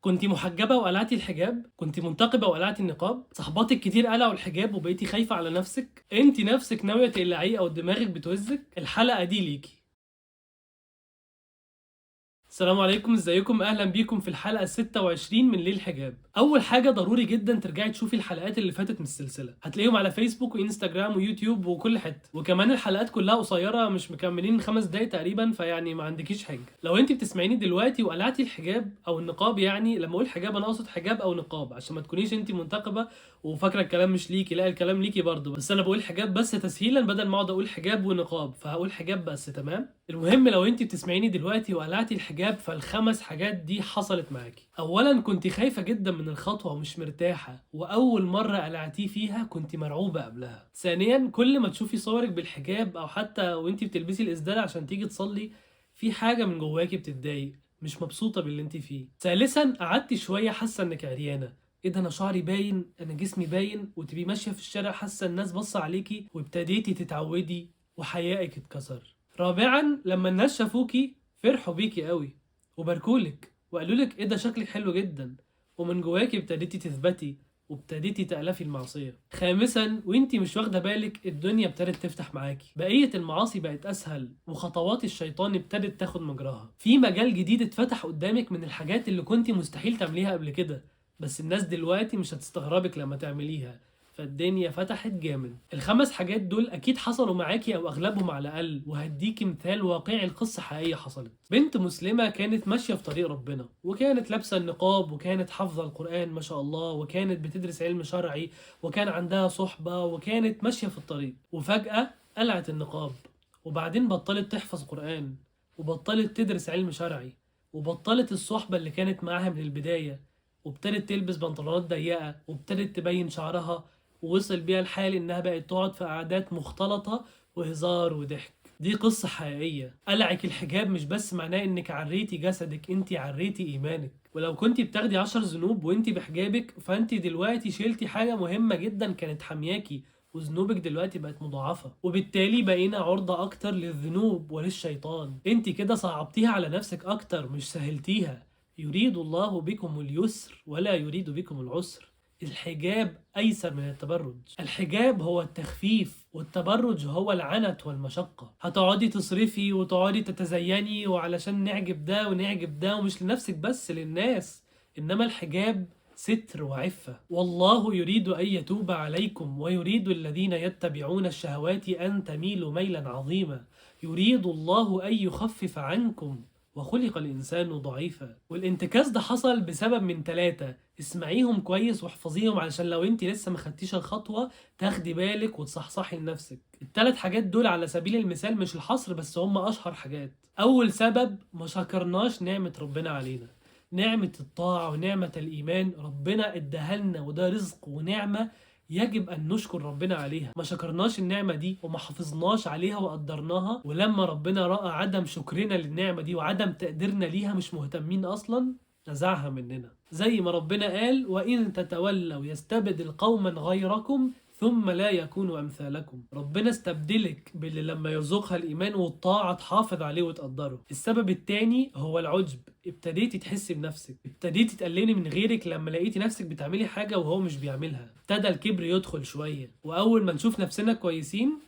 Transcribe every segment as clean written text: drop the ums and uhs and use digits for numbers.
كنتِ محجبة وقلعتِ الحجاب؟ كنتِ منتقبة وقلعتِ النقاب؟ صاحباتِك كتير قلعوا الحجاب وبقيتِ خايفة على نفسِك؟ أنتِ نفسِك ناوية تقلعيه أو دماغِك بتوزِّك؟ الحلقة دي ليكِ. السلام عليكم، إزيكم؟ أهلًا بيكم في الحلقة ال26 من ليه الحجاب. أول حاجة ضروري جدًا ترجعي تشوفي الحلقات اللي فاتت من السلسلة، هتلاقيهم على فيسبوك وإنستجرام ويوتيوب وكل حتة، وكمان الحلقات كلها قصيرة مش مكملين 5 دقايق تقريبًا، فيعني ما عندكيش حاجة. لو أنتِ بتسمعيني دلوقتي وقلعتِ الحجاب أو النقاب يعني، لما أقول حجاب أنا أقصد حجاب أو نقاب عشان ما تكونيش أنتِ منتقبة وفاكرة الكلام مش ليكِ، لأ الكلام ليكِ برضه، بس أنا باقول حجاب بس تسهيلًا بدل ما أقعد أقول حجاب ونقاب، فهاقول حجاب بس تمام؟ المهم لو أنتِ بتسمعيني دلوقتي وقلعتِ الحجاب فال5 حاجات دي حصلت معاكِ. أولًا كنتِ خايفة جدًا من الخطوة ومش مرتاحة، وأول مرة قلعتيه فيها كنتِ مرعوبة قبلها. ثانيًا كل ما تشوفي صورِك بالحجاب أو حتى وأنتِ بتلبسي الإسدال عشان تيجي تصلي، في حاجة من جواكِ بتتضايق، مش مبسوطة باللي أنتِ فيه. ثالثًا قعدتِ شوية حاسة إنِك عريانة، إيه ده أنا شعري باين، أنا جسمي باين، وتبقي ماشية في الشارع حاسة الناس باصة عليكِ، وابتديتِ تتعودي وحيائِك اتكسر. رابعًا لمّا الناس شافوكِ فرحوا بيكِ أوي، وباركوا لِك، وقالوا لِك إيه ده شكلِك حلو جدًا، ومن جواكِ ابتديتِ تثبتي، وابتديتِ تألفي المعصية. خامسًا وأنتِ مش واخدة بالِك الدنيا ابتدت تفتح معاكِ، بقية المعاصي بقت أسهل، وخطوات الشيطان ابتدت تاخد مجراها. في مجال جديد اتفتح قدامِك من الحاجات اللي كنتِ مستحيل تعمليها قبل كده، بس الناس دلوقتي مش هتستغربِك لمّا تعمليها. فالدنيا فتحت جامد. ال5 حاجات دول أكيد حصلوا معاكِ أو أغلبهم على الأقل، وهادّيكِ مثال واقعي لقصة حقيقية حصلت. بنت مسلمة كانت ماشية في طريق ربنا، وكانت لابسة النقاب، وكانت حافظة القرآن ما شاء الله، وكانت بتدرس علم شرعي، وكان عندها صُحبة، وكانت ماشية في الطريق، وفجأة قلعت النقاب، وبعدين بطّلت تحفظ قرآن، وبطّلت تدرس علم شرعي، وبطّلت الصُحبة اللي كانت معاها من البداية، وابتدت تلبس بنطلونات ضيّقة، وابتدت تبيّن شعرها، ووصل بيها الحال إنها بقت تقعد في قعدات مختلطة وهزار وضحك. دي قصة حقيقية. قلعِك الحجاب مش بس معناه إنِك عرّيتِ جسدِك، أنتِ عرّيتِ إيمانِك. ولو كنتِ بتاخدي 10 ذنوب وأنتِ بحجابِك، فأنتِ دلوقتي شِلتِ حاجة مهمة جدًا كانت حامياكِ، وذنوبِك دلوقتي بقت مضاعفة، وبالتالي بقينا عُرضة أكتر للذنوب وللشيطان. أنتِ كده صعّبتيها على نفسِك أكتر مش سهّلتيها. يريد الله بكم اليسر ولا يريد بكم العسر. الحجاب أيسر من التبرج. الحجاب هو التخفيف، والتبرج هو العنت والمشقة. هتقعدي تصرفي وتقعدي تتزيني وعلشان نعجب ده ونعجب ده، ومش لنفسك بس للناس. إنما الحجاب ستر وعفة. والله يريد أن يتوب عليكم ويريد الذين يتبعون الشهوات أن تميلوا ميلا عظيما. يريد الله أن يخفف عنكم وخلق الإنسان ضعيفا. والانتكاس ده حصل بسبب من 3، اسمعيهم كويس واحفظيهم علشان لو انت لسه ما خدتيش الخطوة تاخدي بالك وتصحصحي لنفسك. ال3 حاجات دول على سبيل المثال مش الحصر بس هم أشهر حاجات. أول سبب ما شكرناش نعمة ربنا علينا، نعمة الطاعة ونعمة الإيمان ربنا اداها لنا، وده رزق ونعمة يجب أن نشكر ربنا عليها. ما شكرناش النعمة دي وما حافظناش عليها وقدرناها، ولما ربنا رأى عدم شكرنا للنعمة دي وعدم تقديرنا ليها مش مهتمين أصلا نزعها مننا. زي ما ربنا قال وإن تتولوا يستبدل قوما غيركم ثم لا يكونوا أمثالكم. ربنا استبدلك باللي لما يرزقها الإيمان والطاعة تحافظ عليه وتقدره. السبب التاني هو العجب. ابتديتي تحسي بنفسك، ابتديتي تقللي من غيرك لما لقيتي نفسك بتعملي حاجة وهو مش بيعملها، ابتدى الكبر يدخل شوية. وأول ما نشوف نفسنا كويسين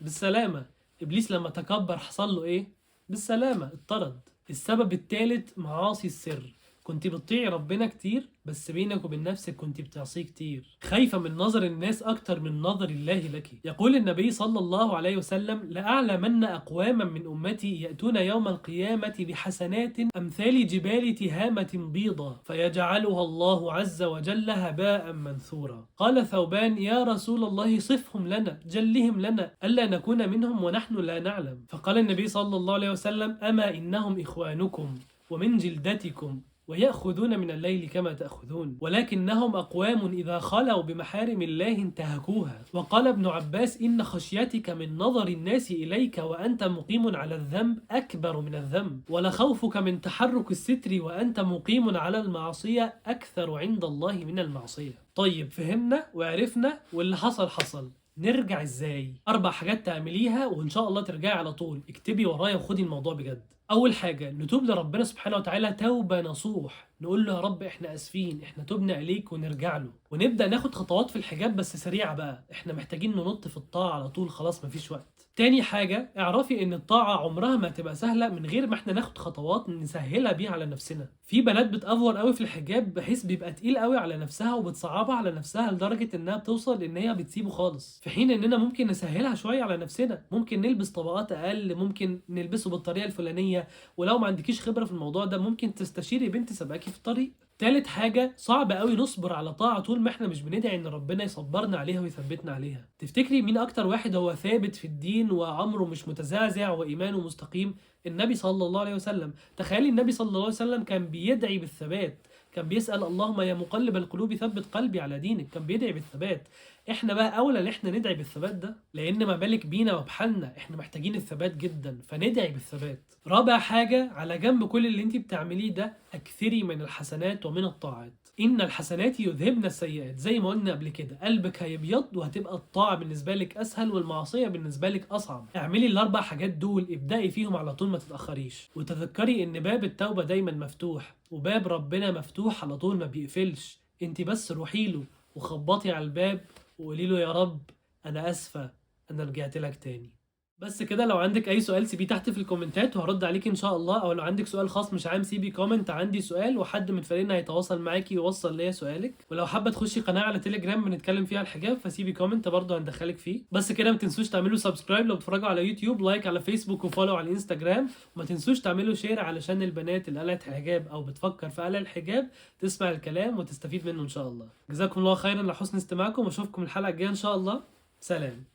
بالسلامة. إبليس لما تكبر حصل له إيه؟ بالسلامة اتطرد. السبب التالت معاصي السر. كنت بتطيعي ربنا كتير بس بينك وبين نفسك كنت بتعصيه كتير، خايفة من نظر الناس أكتر من نظر الله لك. يقول النبي صلى الله عليه وسلم لأعلمن أقواما من أمتي يأتون يوم القيامة بحسنات أمثال جبال تهامة بيضة فيجعلها الله عز وجل هباء منثورا. قال ثوبان يا رسول الله صفهم لنا جلهم لنا ألا نكون منهم ونحن لا نعلم. فقال النبي صلى الله عليه وسلم أما إنهم إخوانكم ومن جلدتكم ويأخذون من الليل كما تأخذون ولكنهم أقوام إذا خلوا بمحارم الله انتهكوها. وقال ابن عباس إن خشيتك من نظر الناس إليك وأنت مقيم على الذنب أكبر من الذنب، ولخوفك من تحرك الستر وأنت مقيم على المعصية أكثر عند الله من المعصية. طيب فهمنا وعرفنا واللي حصل حصل، نرجع ازاي؟ 4 حاجات تعمليها وان شاء الله ترجعي على طول. اكتبي ورايا وخدي الموضوع بجد. اول حاجه نتوب لربنا سبحانه وتعالى توبه نصوح، نقول له يا رب احنا اسفين، احنا تبنا اليك، ونرجع له ونبدا ناخد خطوات في الحجاب بس سريعه بقى، احنا محتاجين ننط في الطاعه على طول، خلاص مفيش وقت. تاني حاجة اعرفي ان الطاعة عمرها ما هتبقى سهلة من غير ما احنا ناخد خطوات نسهلها بيها على نفسنا. في بنات بتأفور قوي في الحجاب بحيث بيبقى تقيل قوي على نفسها وبتصعبها على نفسها لدرجة انها بتوصل ان هي بتسيبه خالص، في حين اننا ممكن نسهلها شوية على نفسنا، ممكن نلبس طبقات اقل، ممكن نلبسه بالطريقة الفلانية، ولو ما عندكيش خبرة في الموضوع ده ممكن تستشيري بنت سباكي في الطريق. تالت حاجة صعب قوي نصبر على طاعة طول ما احنا مش بندعي ان ربنا يصبرنا عليها ويثبتنا عليها. تفتكري مين اكتر واحد هو ثابت في الدين وعمره مش متزعزع وايمانه مستقيم؟ النبي صلى الله عليه وسلم. تخيلي النبي صلى الله عليه وسلم كان بيدعي بالثبات، كان بيسأل اللهم يا مقلب القلوب ثبت قلبي على دينك، كان بيدعي بالثبات. احنا بقى اولى ان احنا ندعي بالثبات ده، لان ما بالك بينا وبحالنا، احنا محتاجين الثبات جدا، فندعي بالثبات. رابع حاجة على جنب كل اللي انت بتعمليه ده، اكثري من الحسنات ومن الطاعات، ان الحسنات يذهبن السيئات، زي ما قلنا قبل كده قلبك هيبيض وهتبقى الطاعة بالنسبة لك اسهل والمعصية بالنسبة لك اصعب. اعملي الاربع حاجات دول، ابدأي فيهم على طول، ما تتأخريش، وتذكري ان باب التوبة دايما مفتوح، وباب ربنا مفتوح على طول ما بيقفلش، انت بس روحي له وخبطي على الباب وقولي له يا رب انا اسفة، انا رجعت لك تاني. بس كده. لو عندك اي سؤال سيبيه تحت في الكومنتات وهرد عليك ان شاء الله، او لو عندك سؤال خاص مش عام سيبي كومنت عندي سؤال وحد من فريقنا هيتواصل معاكي يوصل ليا سؤالك. ولو حابه تخشي قناه على تليجرام بنتكلم فيها الحجاب فسيبي كومنت برضه هندخلك فيه. بس كده ما تنسوش تعملوا سبسكرايب لو بتتفرجوا على يوتيوب، لايك على فيسبوك وفولو على الانستجرام، وما تنسوش تعملوا شير علشان البنات اللي قلعت الحجاب او بتفكر في قلع الحجاب تسمع الكلام وتستفيد منه ان شاء الله. جزاكم الله خيرا لحسن استماعكم واشوفكم الحلقه الجايه ان شاء الله. سلام.